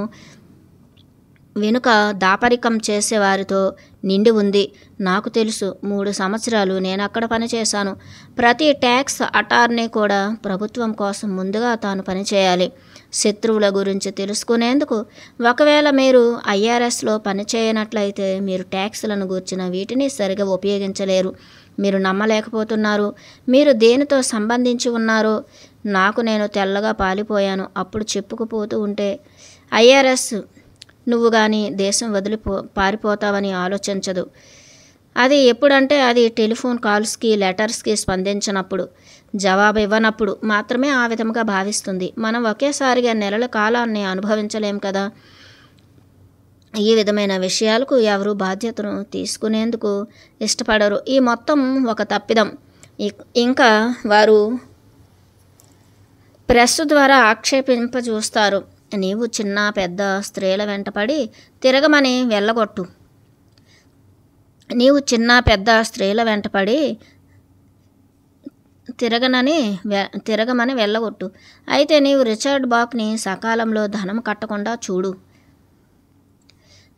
వెనుక దాపరికం చేసేవారితో నిండి ఉంది. నాకు తెలుసు. 3 సంవత్సరాలు నేను అక్కడ పనిచేశాను. ప్రతి ట్యాక్స్ అటార్నీ కూడా ప్రభుత్వం కోసం ముందుగా తాను పనిచేయాలి, శత్రువుల గురించి తెలుసుకునేందుకు. ఒకవేళ మీరు IRSలో పనిచేయనట్లయితే మీరు ట్యాక్స్లను గూర్చిన వీటిని సరిగా ఉపయోగించలేరు. మీరు నమ్మలేకపోతున్నారు. మీరు దేనితో సంబంధించి ఉన్నారో. నేను తెల్లగా పాలిపోయాను. అప్పుడు చెప్పుకుపోతూ ఉంటే IRS నువ్వు కానీ దేశం వదిలి పారిపోతావని ఆలోచించదు. అది ఎప్పుడంటే అది టెలిఫోన్ కాల్స్కి, లెటర్స్కి స్పందించినప్పుడు, జవాబు ఇవ్వనప్పుడు మాత్రమే ఆ విధంగా భావిస్తుంది. మనం ఒకేసారిగా నెలల కాలాన్ని అనుభవించలేం కదా. ఈ విధమైన విషయాలకు ఎవరు బాధ్యతను తీసుకునేందుకు ఇష్టపడరు. ఈ మొత్తం ఒక తప్పిదం. ఇంకా వారు ప్రెస్ ద్వారా ఆక్షేపింపజూస్తారు. నీవు చిన్న పెద్ద స్త్రీల వెంటపడి తిరగమని వెళ్ళగొట్టు. తిరగమని వెళ్ళగొట్టు. అయితే నీవు రిచర్డ్ బాక్ని సకాలంలో ధనం కట్టకుండా చూడు.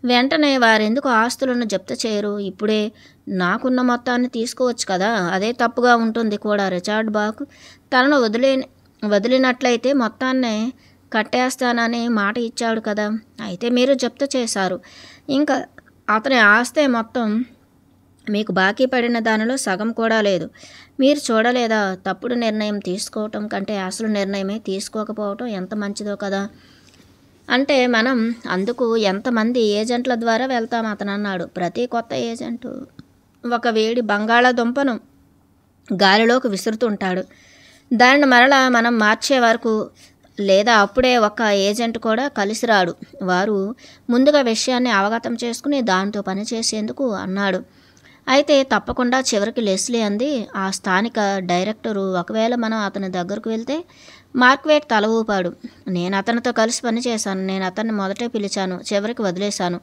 వెంటనే వారెందుకు ఆస్తులను జప్తు చేయరు? ఇప్పుడే నాకున్న మొత్తాన్ని తీసుకోవచ్చు కదా. అదే తప్పుగా ఉంటుంది కూడా. రిచర్డ్ బాక్ తనను వదిలినట్లయితే మొత్తాన్ని కట్టేస్తానని మాట ఇచ్చాడు కదా. అయితే మీరు జప్తు చేశారు. ఇంకా అతని ఆస్తే మొత్తం మీకు బాకీ పడిన దానిలో సగం కూడా లేదు. మీరు చూడలేదా? తప్పుడు నిర్ణయం తీసుకోవటం కంటే అసలు నిర్ణయమే తీసుకోకపోవటం ఎంత మంచిదో కదా. అంటే మనం అందుకు ఎంతమంది ఏజెంట్ల ద్వారా వెళ్తాం అతను అన్నాడు. ప్రతి కొత్త ఏజెంటు ఒక వేడి బంగాళాదుంపను గాలిలోకి విసురుతుంటాడు. దానిని మరలా మనం మార్చే వరకు లేదా అప్పుడే ఒక ఏజెంట్ కూడా కలిసి రాడు. వారు ముందుగా విషయాన్ని అవగతం చేసుకుని దాంతో పనిచేసేందుకు అన్నాడు. అయితే తప్పకుండా చివరికి లెస్లీ అంది ఆ స్థానిక డైరెక్టరు. ఒకవేళ మనం అతని దగ్గరకు వెళ్తే మార్క్వేట్ తల ఊపాడు. నేను అతనితో కలిసి పనిచేశాను. నేను అతన్ని మొదటే పిలిచాను, చివరికి వదిలేశాను.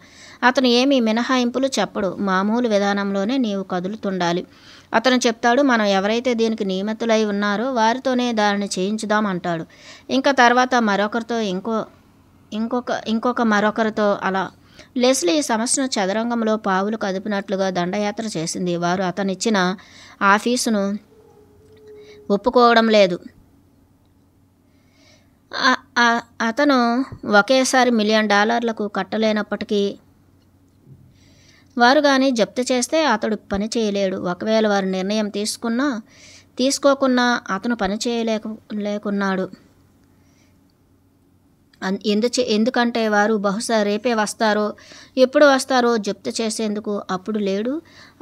అతను ఏమీ మినహాయింపులు చెప్పడు. మామూలు విధానంలోనే నీవు కదులుతుండాలి. అతను చెప్తాడు, మనం ఎవరైతే దీనికి నియమితులై ఉన్నారో వారితోనే దానిని చేయించుదాం అంటాడు. ఇంకా తర్వాత మరొకరితో ఇంకొక మరొకరితో అలా. లెస్లీ సమస్యను చదరంగంలో పావులు కదిపినట్లుగా దండయాత్ర చేసింది. వారు అతనిచ్చిన ఆఫీసును ఒప్పుకోవడం లేదు. అతను ఒకేసారి $1 మిలియన్ కట్టలేనప్పటికీ వారు కానీ జప్తు చేస్తే అతడు పని చేయలేడు. ఒకవేళ వారు నిర్ణయం తీసుకోకున్నా అతను పని చేయలేకున్నాడు. ఎందుకంటే వారు బహుశా రేపే వస్తారో ఎప్పుడు వస్తారో జప్తు చేసేందుకు. అప్పుడు లేడు.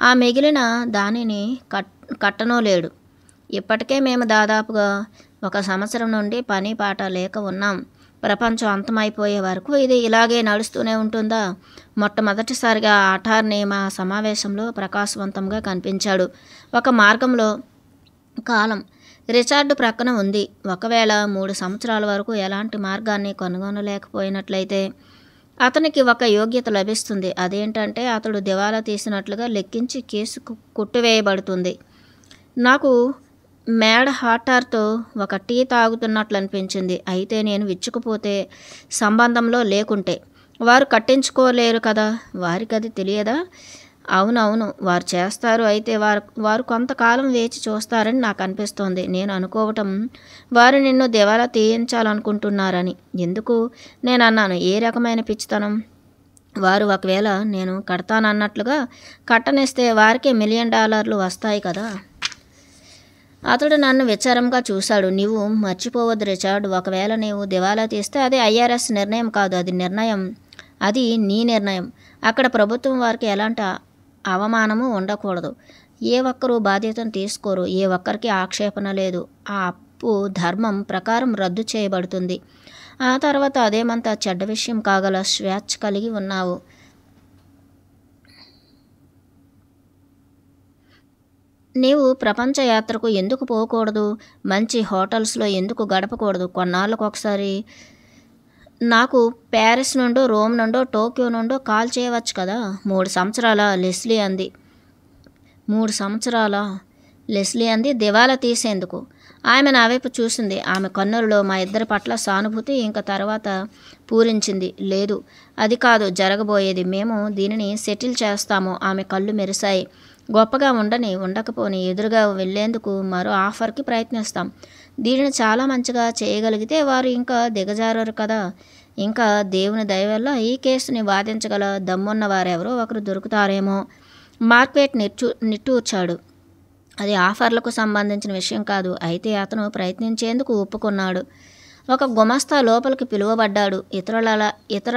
ఆ మిగిలిన దానిని కట్టనో లేడు. ఇప్పటికే మేము దాదాపుగా 1 సంవత్సరం నుండి పని పాట లేక ఉన్నాం. ప్రపంచం అంతమైపోయే వరకు ఇది ఇలాగే నడుస్తూనే ఉంటుందా? మొట్టమొదటిసారిగా అటార్నీ మా సమావేశంలో ప్రకాశవంతంగా కనిపించాడు. ఒక మార్గంలో కాలం రిచర్డ్ ప్రక్కన ఉంది. ఒకవేళ 3 సంవత్సరాల వరకు ఎలాంటి మార్గాన్ని కనుగొనలేకపోయినట్లయితే అతనికి ఒక యోగ్యత లభిస్తుంది. అదేంటంటే అతడు దివాలా తీసినట్లుగా లెక్కించి కేసు కొట్టివేయబడుతుంది. నాకు మేడ్ హాటర్తో ఒక టీ తాగుతున్నట్లు అనిపించింది. అయితే నేను విచ్చుకుపోతే, సంబంధంలో లేకుంటే వారు కట్టించుకోలేరు కదా. వారికి అది తెలియదా? అవునవును, వారు చేస్తారు. అయితే వారు కొంతకాలం వేచి చూస్తారని నాకు అనిపిస్తోంది. నేను అనుకోవటం వారు నిన్ను దివాలా తీయించాలనుకుంటున్నారని. ఎందుకు? నేను అన్నాను. ఏ రకమైన పిచ్చితనం? వారు ఒకవేళ నేను కడతానన్నట్లుగా కట్టనిస్తే వారికి $1 మిలియన్ వస్తాయి కదా. అతడు నన్ను విచారంగా చూశాడు. నీవు మర్చిపోవద్దు రిచర్డ్, ఒకవేళ నీవు దివాలా తీస్తే అది IRS నిర్ణయం కాదు. అది నీ నిర్ణయం. అక్కడ ప్రభుత్వం వారికి ఎలాంటి అవమానము ఉండకూడదు. ఏ ఒక్కరూ బాధ్యతను తీసుకోరు. ఏ ఒక్కరికి ఆక్షేపణ లేదు. ఆ అప్పు ధర్మం ప్రకారం రద్దు చేయబడుతుంది. ఆ తర్వాత అదేమంత చెడ్డ విషయం కాగల స్వేచ్ఛ కలిగి ఉన్నావు. నీవు ప్రపంచ యాత్రకు ఎందుకు పోకూడదు? మంచి హోటల్స్లో ఎందుకు గడపకూడదు? కొన్నాళ్ళకు ఒకసారి నాకు ప్యారిస్ నుండో, రోమ్ నుండో, టోక్యో నుండో కాల్ చేయవచ్చు కదా. 3 సంవత్సరాల లెస్లీ అంది. 3 సంవత్సరాల లెస్లీ అంది దివాలా తీసేందుకు. ఆమె నా వైపు చూసింది. ఆమె కన్నులలో మా ఇద్దరి పట్ల సానుభూతి ఇంకా తర్వాత పూరించింది. లేదు, అది కాదు జరగబోయేది. మేము దీనిని సెటిల్ చేస్తాము. ఆమె కళ్ళు మెరిశాయి. గొప్పగా ఉండకపోని ఎదురుగా వెళ్లేందుకు మరో ఆఫర్కి ప్రయత్నిస్తాం. దీనిని చాలా మంచిగా చేయగలిగితే వారు ఇంకా దిగజారరు కదా. ఇంకా దేవుని దయ వల్ల ఈ కేసుని వాదించగల దమ్మున్న వారెవరో ఒకరు దొరుకుతారేమో. మార్క్వేట్ నిట్టూర్చాడు. అది ఆఫర్లకు సంబంధించిన విషయం కాదు. అయితే అతను ప్రయత్నించేందుకు ఒప్పుకున్నాడు. ఒక గుమస్తా లోపలికి పిలువబడ్డాడు. ఇతర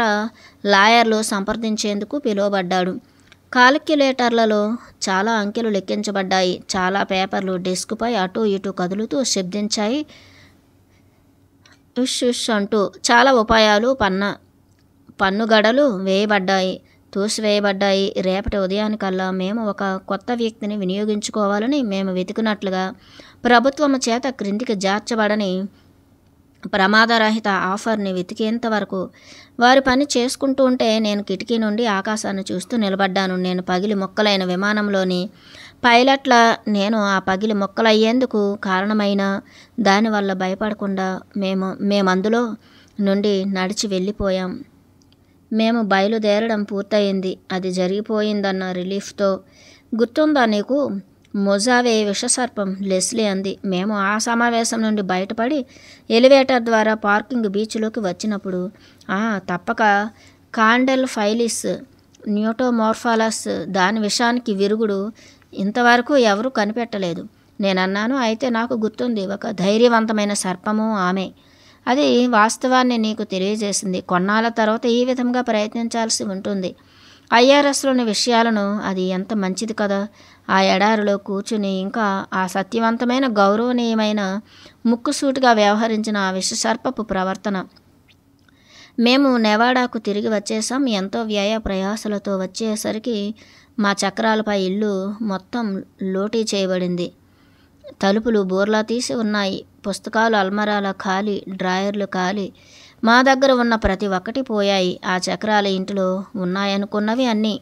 లాయర్లు సంప్రదించేందుకు పిలువబడ్డాడు. కాలిక్యులేటర్లలో చాలా అంకెలు లెక్కించబడ్డాయి. చాలా పేపర్లు డెస్క్పై అటూ ఇటూ కదులుతూ శబ్దించాయి. ఉష్ అంటూ చాలా ఉపాయాలు పన్నుగడలు తోసివేయబడ్డాయి. రేపటి ఉదయానికల్లా మేము ఒక కొత్త వ్యక్తిని వినియోగించుకోవాలని మేము వెతికినట్లుగా ప్రభుత్వము చేత క్రిందికి జార్చబడని ప్రమాదరహిత ఆఫర్ని వెతికేంత వరకు వారి పని చేసుకుంటూ ఉంటే నేను కిటికీ నుండి ఆకాశాన్ని చూస్తూ నిలబడ్డాను. నేను పగిలి ముక్కలైన విమానంలోని పైలట్ల నేను ఆ పగిలి మొక్కలయ్యేందుకు కారణమైన దానివల్ల భయపడకుండా మేమందులో నుండి నడిచి వెళ్ళిపోయాం. మేము బయలుదేరడం పూర్తయింది. అది జరిగిపోయిందన్న రిలీఫ్తో. గుర్తుందా నీకు? మొజావే విషసర్పం, లెస్లీ అంది. మేము ఆ సమావేశం నుండి బయటపడి ఎలివేటర్ ద్వారా పార్కింగ్ బీచ్లోకి వచ్చినప్పుడు. తప్పక కాండెల్ ఫైలిస్ న్యూటోమోర్ఫాలస్, దాని విషానికి విరుగుడు ఇంతవరకు ఎవరూ కనిపెట్టలేదు. నేనన్నాను. అయితే నాకు గుర్తుంది, ఒక ధైర్యవంతమైన సర్పము ఆమె. అది వాస్తవాన్ని నీకు తెలియజేసింది. కొన్నాళ్ళ తర్వాత ఈ విధంగా ప్రయత్నించాల్సి ఉంటుంది. ఐఆర్ఎస్లోని విషయాలను అది ఎంత మంచిది కదా. ఆ ఎడారిలో కూర్చుని ఇంకా ఆ సత్యవంతమైన గౌరవనీయమైన ముక్కుసూటిగా వ్యవహరించిన ఆ విషసర్పపు ప్రవర్తన. మేము నెవాడాకు తిరిగి వచ్చేసాం. ఎంతో వ్యయ ప్రయాసలతో వచ్చేసరికి మా చక్రాలపై ఇల్లు మొత్తం లోటీ చేయబడింది. తలుపులు బోర్లా తీసి ఉన్నాయి. పుస్తకాలు అల్మరాల ఖాళీ, డ్రాయర్లు ఖాళీ. మా దగ్గర ఉన్న ప్రతి ఒక్కటి పోయాయి. ఆ చక్రాల ఇంటిలో ఉన్నాయనుకున్నవి అన్నీ.